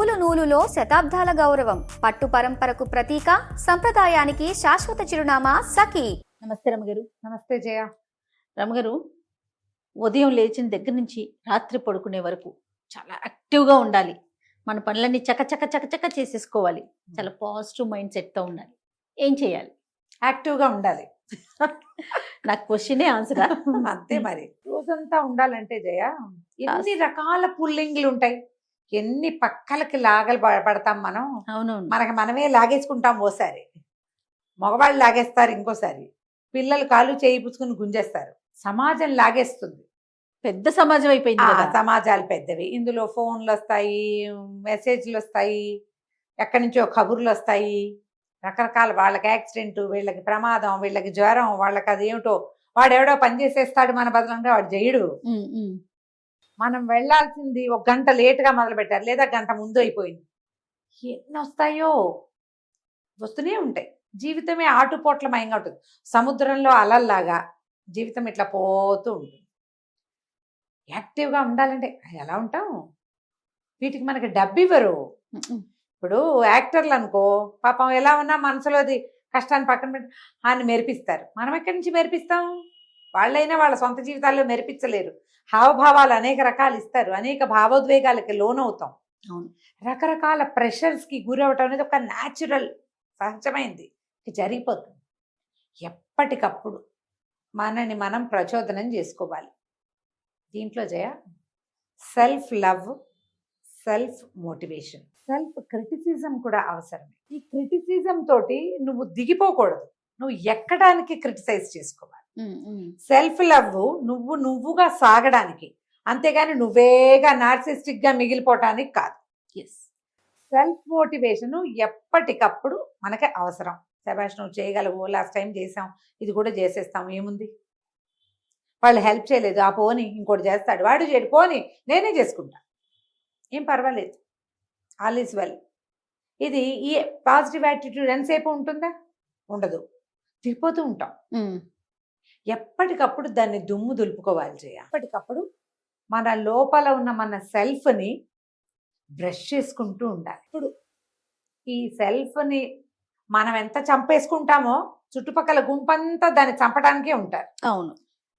నూలు నూలులో శతాబ్దాల గౌరవం, పట్టు పరంపరకు ప్రతీక, సంప్రదాయానికి శాశ్వత చిరునామా సఖీ. నమస్తే రమగారు. నమస్తే జయ. రమగారు, ఉదయం లేచిన దగ్గర నుంచి రాత్రి పడుకునే వరకు చాలా యాక్టివ్గా ఉండాలి. మన పనులన్నీ చకచక చేసేసుకోవాలి. చాలా పాజిటివ్ మైండ్ సెట్తో ఉండాలి. ఏం చేయాలి? యాక్టివ్గా ఉండాలి. నాకు క్వశ్చనే ఆన్సరా? అంతే మరి. రోజంతా ఉండాలంటే జయ ఎన్ని రకాల పుల్లింగ్లు ఉంటాయి, ఎన్ని పక్కలకి లాగలు పడతాం మనం. అవునవును. మనకి మనమే లాగేసుకుంటాం. ఓసారి మగవాళ్ళు లాగేస్తారు, ఇంకోసారి పిల్లలు కాలు చేయి పుచ్చుకుని గుంజేస్తారు. సమాజం లాగేస్తుంది. పెద్ద సమాజం అయిపోయింది కదా. సమాజాలు పెద్దవి. ఇందులో ఫోన్లు వస్తాయి, మెసేజ్లు వస్తాయి, ఎక్కడి నుంచో కబుర్లు వస్తాయి, రకరకాల. వాళ్ళకి యాక్సిడెంట్, వీళ్ళకి ప్రమాదం, వీళ్ళకి జ్వరం, వాళ్ళకి అదేమిటో, వాడెవడో పని చేసేస్తాడు మన బదులంటే వాడు చేయడు. మనం వెళ్లాల్సింది ఒక గంట లేటుగా మొదలు పెట్టారు, లేదా గంట ముందు అయిపోయింది. ఎన్ని వస్తాయో, వస్తూనే ఉంటాయి. జీవితమే ఆటుపోట్లమయంగా ఉంటుంది. సముద్రంలో అలల్లాగా జీవితం ఇట్లా పోతూ ఉంటుంది. యాక్టివ్గా ఉండాలంటే ఎలా ఉంటాం? వీటికి మనకి డబ్బు ఇవ్వరు. ఇప్పుడు యాక్టర్లు అనుకో, పాపం ఎలా ఉన్నా మనసులోది కష్టాన్ని పక్కన పెట్టి ఆయన మెరిపిస్తారు. మనం ఎక్కడి నుంచి మెరిపిస్తాం? వాళ్ళైనా వాళ్ళ సొంత జీవితాల్లో మెరిపించలేరు. హావభావాలు అనేక రకాలు ఇస్తారు, అనేక భావోద్వేగాలకి లోనవుతాం. రకరకాల ప్రెషర్స్కి గురవటం అనేది ఒక న్యాచురల్, సహజమైంది జరిగిపోతుంది. ఎప్పటికప్పుడు మనని మనం ప్రచోదనం చేసుకోవాలి. దీంట్లో జయ self love, self motivation, self criticism కూడా అవసరమే. ఈ క్రిటిసిజం తోటి నువ్వు దిగిపోకూడదు, నువ్వు ఎక్కడానికి క్రిటిసైజ్ చేసుకోవాలి. సెల్ఫ్ లవ్ నువ్వుగా సాగడానికి, అంతేగాని నువ్వేగా నార్సిస్టిక్ గా మిగిలిపోవటానికి కాదు. సెల్ఫ్ మోటివేషన్ ఎప్పటికప్పుడు మనకి అవసరం. శభాష్, నువ్వు చేయగలవు, లాస్ట్ టైం చేసాం, ఇది కూడా చేసేస్తాం, ఏముంది? వాళ్ళు హెల్ప్ చేయలేదు, ఆ పోని ఇంకోటి చేస్తాడు, వాడు చేయడు, పోని నేనే చేసుకుంటా, ఏం పర్వాలేదు, ఆల్ ఈజ్ వెల్. ఇది ఈ పాజిటివ్ యాటిట్యూడ్ ఎంతసేపు ఉంటుందా? ఉండదు, దిగిపోతూ ఉంటాం. ఎప్పటికప్పుడు దాన్ని దుమ్ము దులుపుకోవాలి చేయ. ఎప్పటికప్పుడు మన లోపల ఉన్న మన సెల్ఫ్ని బ్రష్ చేసుకుంటూ ఉండాలి. ఇప్పుడు ఈ సెల్ఫ్ని మనం ఎంత చంపేసుకుంటామో చుట్టుపక్కల గుంపంతా దాన్ని చంపడానికే ఉంటారు. అవును.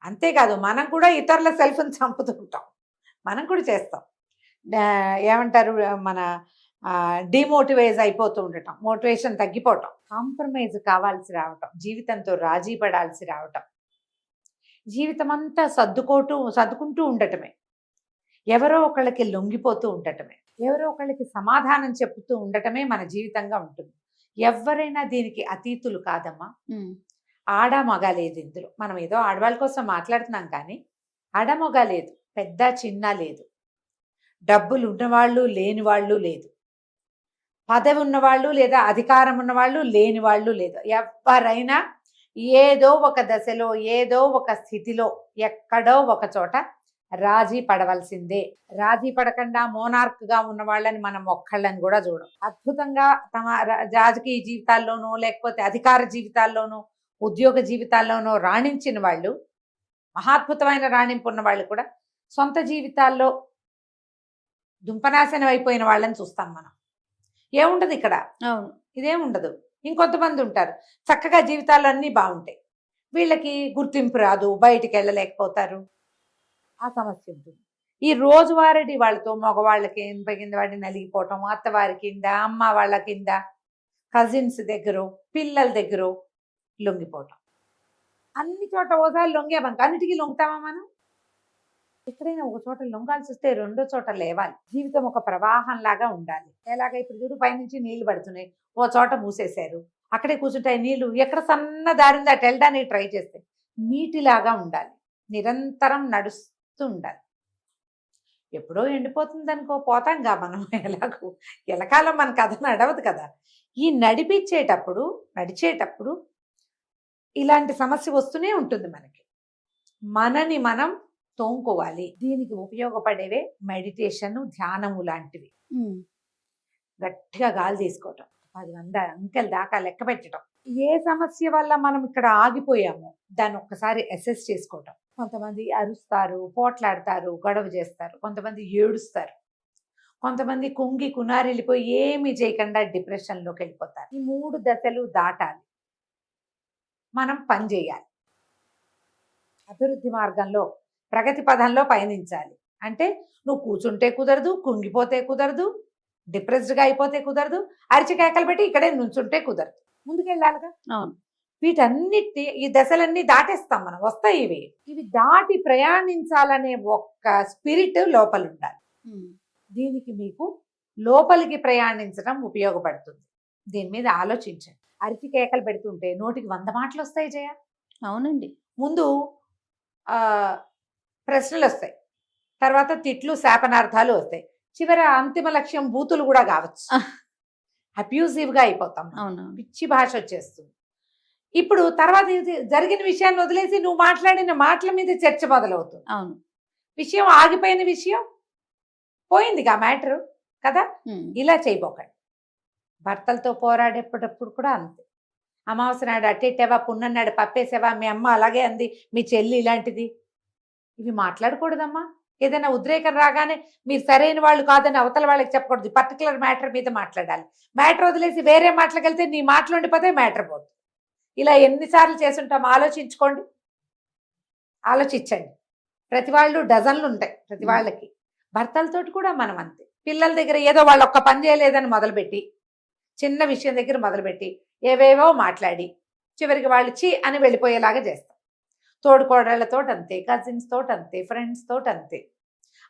అంతేకాదు, మనం కూడా ఇతరుల సెల్ఫ్ని చంపుతూ ఉంటాం, మనం కూడా చేస్తాం. ఏమంటారు, మన డిమోటివేజ్ అయిపోతూ ఉండటం, మోటివేషన్ తగ్గిపోవటం, కాంప్రమైజ్ కావాల్సి రావటం, జీవితంతో రాజీ పడాల్సి రావటం, జీవితం అంతా సర్దుకుంటూ ఉండటమే, ఎవరో ఒకళ్ళకి లొంగిపోతూ ఉండటమే, ఎవరో ఒకళ్ళకి సమాధానం చెప్తూ ఉండటమే మన జీవితంగా ఉంటుంది. ఎవరైనా దీనికి అతీతులు కాదమ్మా. ఆడ మగ లేదు ఇందులో. మనం ఏదో ఆడవాళ్ళ కోసం మాట్లాడుతున్నాం కానీ ఆడ మగ లేదు, పెద్ద చిన్న లేదు, డబ్బులు ఉన్నవాళ్ళు లేని వాళ్ళు లేదు, పదవి ఉన్నవాళ్ళు లేదా అధికారం ఉన్నవాళ్ళు లేని వాళ్ళు లేదు. ఎవరైనా ఏదో ఒక దశలో, ఏదో ఒక స్థితిలో, ఎక్కడో ఒక చోట రాజీ పడవలసిందే. రాజీ పడకుండా మోనార్క్గా ఉన్న వాళ్ళని మనం ఒక్కళ్ళని కూడా చూడం. అద్భుతంగా తమ రాజకీయ జీవితాల్లోనూ, లేకపోతే అధికార జీవితాల్లోనూ, ఉద్యోగ జీవితాల్లోనూ రాణించిన వాళ్ళు, మహాద్భుతమైన రాణింపు ఉన్న వాళ్ళు కూడా సొంత జీవితాల్లో దుంపనాశనం అయిపోయిన వాళ్ళని చూస్తాం మనం. ఏముండదు ఇక్కడ, ఇదేముండదు. ఇంకొంతమంది ఉంటారు చక్కగా జీవితాలు అన్నీ బాగుంటాయి, వీళ్ళకి గుర్తింపు రాదు, బయటికి వెళ్ళలేకపోతారు, ఆ సమస్య ఉంటుంది. ఈ రోజువారీ వాళ్ళతో మగవాళ్ళకి కింద వాడిని నలిగిపోవటం, అత్తవారి కింద, అమ్మ వాళ్ళ కింద, కజిన్స్ దగ్గర, పిల్లల దగ్గర లొంగిపోవటం. అన్ని చోట ఓసారి లొంగామనుకో, అన్నిటికీ లొంగుతామా మనం? ఎక్కడైనా ఒక చోట లొంగాల్సి వస్తే రెండో చోట లేవాలి. జీవితం ఒక ప్రవాహం లాగా ఉండాలి. ఎలాగ ఇప్పుడు చూడు, పైనుంచి నీళ్లు పడుతున్నాయి, ఓ చోట మూసేశారు, అక్కడే కూర్చుంటాయి నీళ్లు. ఎక్కడ సన్న దారింది అటు వెళ్ళడానికి ట్రై చేస్తే నీటిలాగా ఉండాలి, నిరంతరం నడుస్తూ ఉండాలి. ఎప్పుడో ఎండిపోతుంది అనుకో, పోతాంగా మనం. ఎలాగో ఎలకాలం మన కథ నడవదు కదా. ఈ నడిచేటప్పుడు ఇలాంటి సమస్య వస్తూనే ఉంటుంది మనకి. మనని మనం తోముకోవాలి. దీనికి ఉపయోగపడేవే మెడిటేషన్, ధ్యానము లాంటివి. గట్టిగా గాలి తీసుకోవటం, 10 అంకెల దాకా లెక్క పెట్టడం. ఏ సమస్య వల్ల మనం ఇక్కడ ఆగిపోయామో దాన్ని ఒక్కసారి అసెస్ చేసుకోవటం. కొంతమంది అరుస్తారు, పోట్లాడతారు, గొడవ చేస్తారు, కొంతమంది ఏడుస్తారు, కొంతమంది కుంగి కునారిల్లిపోయి ఏమీ చేయకుండా డిప్రెషన్లోకి వెళ్ళిపోతారు. ఈ 3 దశలు దాటాలి, మనం పని చేయాలి, అభివృద్ధి మార్గంలో ప్రగతి పదంలో పయనించాలి. అంటే నువ్వు కూర్చుంటే కుదరదు, కుంగిపోతే కుదరదు, డిప్రెస్డ్గా అయిపోతే కుదరదు, అరిచికేకలు పెట్టి ఇక్కడే నుంచుంటే కుదరదు, ముందుకెళ్ళాలిగా. అవును. వీటన్నిటి ఈ దశలన్నీ దాటేస్తాం మనం, వస్తాయి ఇవి దాటి ప్రయాణించాలనే ఒక్క స్పిరిట్ లోపల ఉండాలి. దీనికి మీకు లోపలికి ప్రయాణించడం ఉపయోగపడుతుంది. దీని మీద ఆలోచించండి. అరిచి కేకలు పెడుతుంటే నోటికి 100 మాటలు వస్తాయి జయ. అవునండి. ముందు ప్రశ్నలు వస్తాయి, తర్వాత తిట్లు శాపనార్థాలు వస్తాయి, చివరి అంతిమ లక్ష్యం బూతులు కూడా కావచ్చు. అబ్యూజివ్గా అయిపోతాం, అవును. పిచ్చి భాష వచ్చేస్తుంది. ఇప్పుడు తర్వాత జరిగిన విషయాన్ని వదిలేసి నువ్వు మాట్లాడిన మాటల మీద చర్చ మొదలవుతుంది. అవును. విషయం ఆగిపోయిన విషయం పోయిందిగా మ్యాటర్ కదా. ఇలా చేయబోకండి. భర్తలతో పోరాడేటప్పుడు కూడా అంతే. అమావాస్య నాడు అట్టేసావా, పున్నన్నాడు పప్పేసావా, మీ అమ్మ అలాగే అంది, మీ చెల్లి ఇలాంటిది, ఇవి మాట్లాడకూడదమ్మా. ఏదైనా ఉద్రేకం రాగానే మీరు సరైన వాళ్ళు కాదని అవతల వాళ్ళకి చెప్పకూడదు. పర్టికులర్ మ్యాటర్ మీద మాట్లాడాలి. మ్యాటర్ వదిలేసి వేరే మాటలకు వెళ్తే నీ మాటలు ఉండిపోతే మ్యాటర్ పోతుంది. ఇలా ఎన్నిసార్లు చేసుంటాం ఆలోచించుకోండి, ఆలోచించండి. ప్రతి వాళ్ళు డజన్లు ఉంటాయి ప్రతి వాళ్ళకి. భర్తలతోటి కూడా మనం అంతే. పిల్లల దగ్గర ఏదో వాళ్ళు ఒక్క పని చేయలేదని మొదలుపెట్టి, చిన్న విషయం దగ్గర మొదలుపెట్టి ఏవేవో మాట్లాడి చివరికి వాళ్ళు చీ అని వెళ్ళిపోయేలాగా చేస్తాం. తోడుకోడళ్ళతో అంతే, కజిన్స్ తోటి అంతే, ఫ్రెండ్స్ తోటి అంతే,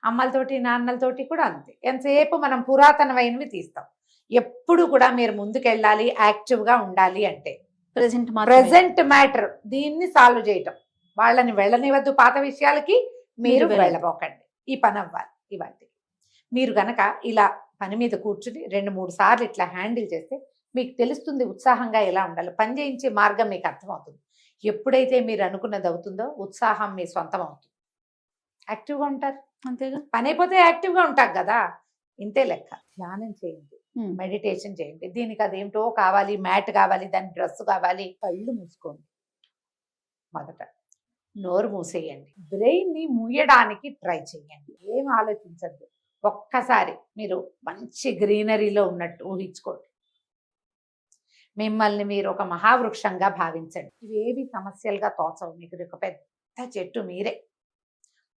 అమ్మలతోటి నాన్నలతోటి కూడా అంతే. ఎంతసేపు మనం పురాతనమైనవి తీస్తాం. ఎప్పుడు కూడా మీరు ముందుకెళ్ళాలి, యాక్టివ్గా ఉండాలి అంటే ప్రెసెంట్ మ్యాటర్ దీన్ని సాల్వ్ చేయటం. వాళ్ళని వెళ్ళనివద్దు, పాత విషయాలకి మీరు వెళ్ళబోకండి. ఈ పని అవ్వాలి. ఇవాటి మీరు గనక ఇలా పని మీద కూర్చుని 2-3 సార్లు ఇట్లా హ్యాండిల్ చేస్తే మీకు తెలుస్తుంది ఉత్సాహంగా ఎలా ఉండాలి. పని చేయించే మార్గం మీకు అర్థమవుతుంది. ఎప్పుడైతే మీరు అనుకున్నది అవుతుందో ఉత్సాహం మీ సొంతం అవుతుంది. యాక్టివ్గా ఉంటారు, అంతేగా. పని అయిపోతే యాక్టివ్గా ఉంటారు కదా, ఇంతే లెక్క. ధ్యానం చేయండి, మెడిటేషన్ చేయండి. దీనికి అదేమిటో కావాలి, మ్యాట్ కావాలి, దాని డ్రెస్ కావాలి. కళ్ళు మూసుకోండి, మొదట నోరు మూసేయండి, బ్రెయిన్ని మూయడానికి ట్రై చేయండి. ఏం ఆలోచించద్దు. ఒక్కసారి మీరు మంచి గ్రీనరీలో ఉన్నట్టు ఊహించుకోండి. మిమ్మల్ని మీరు ఒక మహావృక్షంగా భావించండి. ఇవేవి సమస్యలుగా తోచవు. మీకు ఒక పెద్ద చెట్టు మీరే,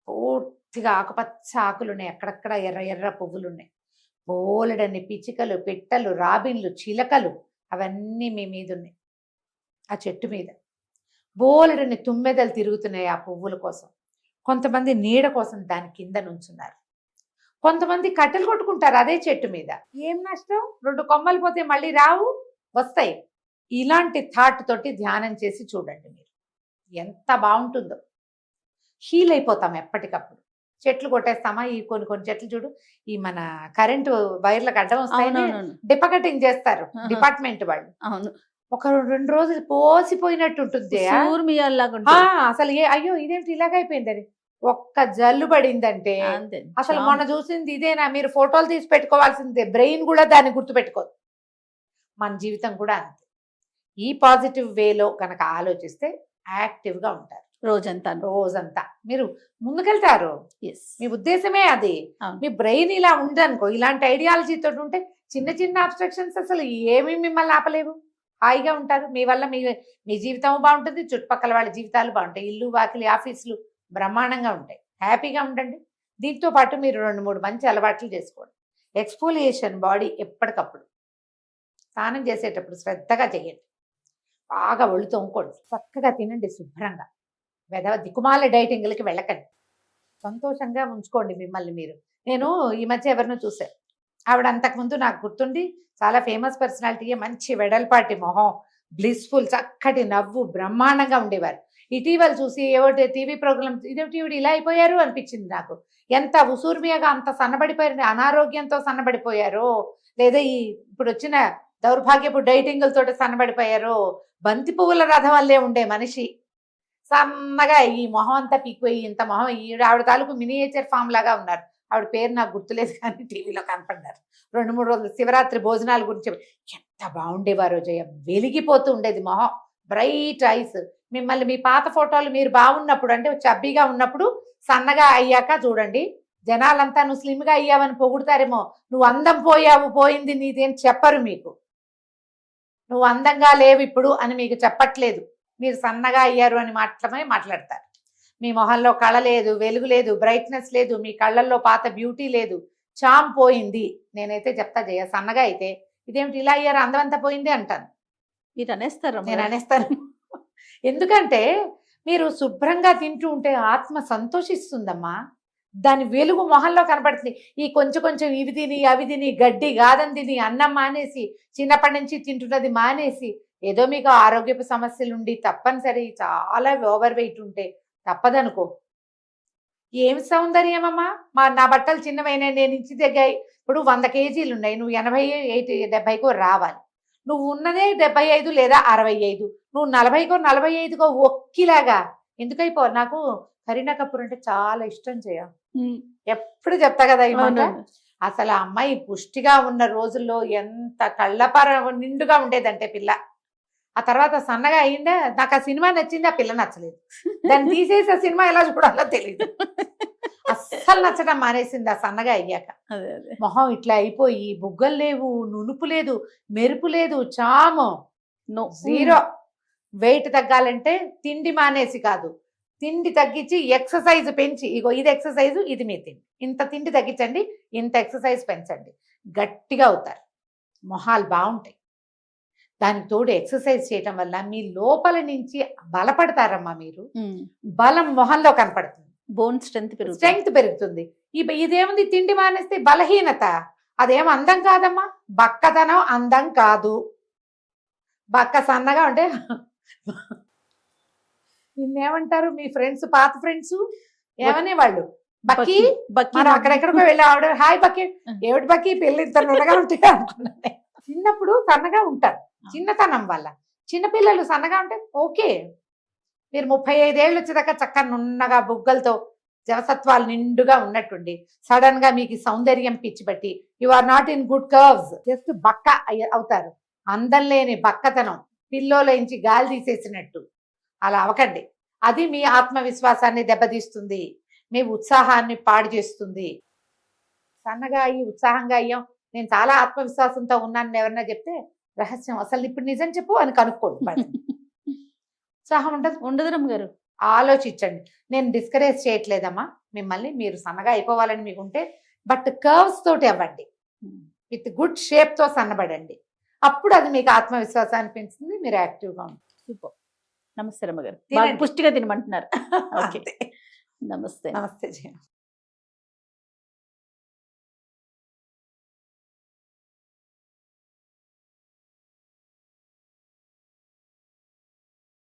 పూర్తిగా ఆకుపచ్చ ఆకులు ఉన్నాయి, అక్కడక్కడ ఎర్ర ఎర్ర పువ్వులు ఉన్నాయి, బోలెడన్ని పిచ్చికలు, పిట్టలు, రాబిన్లు, చిలకలు అవన్నీ మీ మీద ఉన్నాయి. ఆ చెట్టు మీద బోలెడన్ని తుమ్మెదలు తిరుగుతున్నాయి ఆ పువ్వుల కోసం. కొంతమంది నీడ కోసం దాని కింద నుంచున్నారు, కొంతమంది కట్టెలు కొట్టుకుంటారు అదే చెట్టు మీద. ఏం నష్టం, 2 కొమ్మలు పోతే మళ్ళీ రావు, వస్తాయి. ఇలాంటి థాట్ తోటి ధ్యానం చేసి చూడండి, మీరు ఎంత బాగుంటుందో. హీల్ అయిపోతాం ఎప్పటికప్పుడు. చెట్లు కొట్టేస్తామా, ఈ కొన్ని చెట్లు చూడు, ఈ మన కరెంటు వైర్లకు అడ్డం వస్తాయి, డిప కటింగ్ చేస్తారు డిపార్ట్మెంట్ వాళ్ళు. అవును. ఒక 2 రోజులు పోసిపోయినట్టు ఉంటుంది. అసలు అయ్యో ఇదేంటి ఇలాగైపోయింది అని ఒక్క జల్లు పడిందంటే అసలు మొన్న చూసింది ఇదేనా, మీరు ఫోటోలు తీసి పెట్టుకోవాల్సిందే. బ్రెయిన్ కూడా దాన్ని గుర్తుపెట్టుకోదు. మన జీవితం కూడా అంతే. ఈ పాజిటివ్ వేలో కనుక ఆలోచిస్తే యాక్టివ్గా ఉంటారు రోజంతా మీరు ముందుకెళ్తారు. మీ ఉద్దేశమే అది. మీ బ్రెయిన్ ఇలా ఉండనుకో, ఇలాంటి ఐడియాలజీ తోటి ఉంటే చిన్న చిన్న అబ్స్ట్రక్షన్స్ అసలు ఏమీ మిమ్మల్ని ఆపలేవు. హాయిగా ఉంటారు. మీ వల్ల మీ జీవితం బాగుంటుంది, చుట్టుపక్కల వాళ్ళ జీవితాలు బాగుంటాయి, ఇల్లు వాకిలి ఆఫీసులు బ్రహ్మాండంగా ఉంటాయి. హ్యాపీగా ఉండండి. దీంతో పాటు మీరు 2-3 మంచి అలవాట్లు చేసుకోండి. ఎక్స్ఫోలియేషన్ బాడీ ఎప్పటికప్పుడు. స్నానం చేసేటప్పుడు శ్రద్ధగా చేయండి, బాగా ఒళ్ళు తోముకోండి, చక్కగా తినండి శుభ్రంగా. దిక్కుమాల డైటింగ్లకి వెళ్ళకండి, సంతోషంగా ఉంచుకోండి మిమ్మల్ని మీరు. నేను ఈ మధ్య ఎవరినో చూశాను, ఆవిడ అంతకుముందు నాకు గుర్తుండి చాలా ఫేమస్ పర్సనాలిటీ, మంచి వెడల్పాటి మొహం, బ్లిస్ఫుల్ చక్కటి నవ్వు, బ్రహ్మాండంగా ఉండేవారు. ఇటీవల చూసి ఏవోటి టీవీ ప్రోగ్రామ్, ఇదేమిటి ఈవిడ ఇలా అయిపోయారు అనిపించింది నాకు. ఎంత ఉసూర్మియాగా అంత సన్నబడిపోయారు, అనారోగ్యంతో సన్నబడిపోయారో, లేదా ఈ ఇప్పుడు వచ్చిన దౌర్భాగ్యపు డైటింగులతో సన్నబడిపోయారో. బంతి పువ్వుల రథం వల్లే ఉండే మనిషి సన్నగా ఈ మొహం అంతా పీకిపోయి ఇంత మొహం. ఆవిడ తాలూకు మినియేచర్ ఫామ్ లాగా ఉన్నారు. ఆవిడ పేరు నాకు గుర్తులేదు కానీ టీవీలో కనపడ్డారు. 2-3 రోజులు శివరాత్రి భోజనాల గురించి ఎంత బాగుండేవారో జయ. వెలిగిపోతూ ఉండేది మొహం, బ్రైట్ ఐస్. మిమ్మల్ని మీ పాత ఫోటోలు మీరు బాగున్నప్పుడు, అంటే చబ్బీగా ఉన్నప్పుడు, సన్నగా అయ్యాక చూడండి, జనాలంతా నువ్వు స్లిమ్ గా అయ్యావని పొగుడతారేమో, నువ్వు అందం పోయావు, పోయింది నీదేం చెప్పరు మీకు. నువ్వు అందంగా లేవు ఇప్పుడు అని మీకు చెప్పట్లేదు, మీరు సన్నగా అయ్యారు అని మాత్రమే మాట్లాడతారు. మీ మొహంలో కళ లేదు, వెలుగు లేదు, బ్రైట్నెస్ లేదు, మీ కళ్ళల్లో పాత బ్యూటీ లేదు, చామ్ పోయింది. నేనైతే చెప్తా జయ, సన్నగా అయితే ఇదేమిటి ఇలా అయ్యారు, అందం అంతా పోయింది అంటాను. మీరు అనేస్తారు నేను అనేస్తాను. ఎందుకంటే మీరు శుభ్రంగా తింటూ ఉంటే ఆత్మ సంతోషిస్తుందమ్మా, దాని వెలుగు మొహంలో కనపడుతుంది. ఈ కొంచెం కొంచెం ఇవి తిని అవి తిని గడ్డి గాదం తిని అన్నం మానేసి చిన్నప్పటి నుంచి తింటున్నది మానేసి ఏదో మీకు ఆరోగ్యపు సమస్యలు ఉండి తప్పనిసరి చాలా ఓవర్ వెయిట్ ఉంటే తప్పదనుకో. ఏం సౌందర్యమమ్మా, నా బట్టలు చిన్నవైనా, నేను ఇంటి దగ్గర ఇప్పుడు 100 కేజీలు ఉన్నాయి, నువ్వు 80, 70కో రావాలి. నువ్వు ఉన్నదే 75 లేదా 65, నువ్వు 40కో 45కో ఒక్కిలాగా ఎందుకైపో. నాకు కరీనా కపూర్ అంటే చాలా ఇష్టం చేయ, ఎప్పుడు చెప్తా కదా ఈ మాట. అసలు ఆ అమ్మాయి పుష్టిగా ఉన్న రోజుల్లో ఎంత కళ్ళపర నిండుగా ఉండేదంటే పిల్ల. ఆ తర్వాత సన్నగా అయిందా, నాకు ఆ సినిమా నచ్చింది, ఆ పిల్ల నచ్చలేదు. దాన్ని తీసేసి ఆ సినిమా ఎలా చూడాలో తెలియదు, అస్సలు నచ్చడం మానేసింది ఆ సన్నగా అయ్యాక. మొహం ఇట్లా అయిపోయి బుగ్గలు లేవు, నునుపు లేదు, మెరుపు లేదు, చాము జీరో. వెయిట్ తగ్గాలంటే తిండి మానేసి కాదు, తిండి తగ్గించి ఎక్సర్సైజ్ పెంచి, ఇగో ఇది ఎక్సర్సైజ్, ఇది మీ తిండి, ఇంత తిండి తగ్గించండి, ఇంత ఎక్సర్సైజ్ పెంచండి, గట్టిగా అవుతారు, మొహాలు బాగుంటాయి. దానికి తోడు ఎక్సర్సైజ్ చేయటం వల్ల మీ లోపల నుంచి బలపడతారమ్మా మీరు. బలం మొహంలో కనపడుతుంది, బోన్ స్ట్రెంగ్త్ పెరుగుతుంది. ఇదేముంది, తిండి మానేస్తే బలహీనత, అదేం అందం కాదమ్మా. బక్కతనం అందం కాదు. బక్క సన్నగా ఉంటే నిన్నేమంటారు మీ ఫ్రెండ్స్, పాత ఫ్రెండ్స్ ఏమనే వాళ్ళు, బక్కి మనం అక్కడెక్కడికో వెళ్ళి ఆవిడ హాయ్ బక్కి, ఏమిటి బక్కి పెళ్ళి ఇంత నున్నగా ఉంటాయి అనుకున్నాను. చిన్నప్పుడు సన్నగా ఉంటారు, చిన్నతనం వల్ల. చిన్నపిల్లలు సన్నగా ఉంటే ఓకే, మీరు 35 ఏళ్ళు వచ్చేదాకా చక్కగా నున్నగా బుగ్గలతో జవసత్వాలు నిండుగా ఉన్నట్టుండి సడన్ గా మీకు సౌందర్యం పిచ్చి పట్టి you are not in good curves, just బక్క అవుతారు. అందం లేని బక్కతనం, పిల్లోలోంచి గాలి తీసేసినట్టు అలా అవ్వకండి. అది మీ ఆత్మవిశ్వాసాన్ని దెబ్బతీస్తుంది, మీ ఉత్సాహాన్ని పాడు చేస్తుంది. సన్నగా అయ్యి ఉత్సాహంగా అయ్యాం, నేను చాలా ఆత్మవిశ్వాసంతో ఉన్నాను ఎవరన్నా చెప్తే రహస్యం, అసలు ఇప్పుడు నిజం చెప్పు అని కనుక్కోండి. ఉత్సాహం ఉండదు రమ్మగారు. ఆలోచించండి. నేను డిస్కరేజ్ చేయట్లేదమ్మా మిమ్మల్ని, మీరు సన్నగా అయిపోవాలని మీకుంటే, బట్ కర్వ్స్ తోటి అవ్వండి, విత్ గుడ్ షేప్ తో సన్నబడండి. అప్పుడు అది మీకు ఆత్మవిశ్వాసాన్ని పెంచుతుంది, మీరు యాక్టివ్గా ఉంటారు. సూపర్. నమస్తే రమ్మగారు, పుష్టిగా తినమంటున్నారు. నమస్తే. నమస్తే జయ.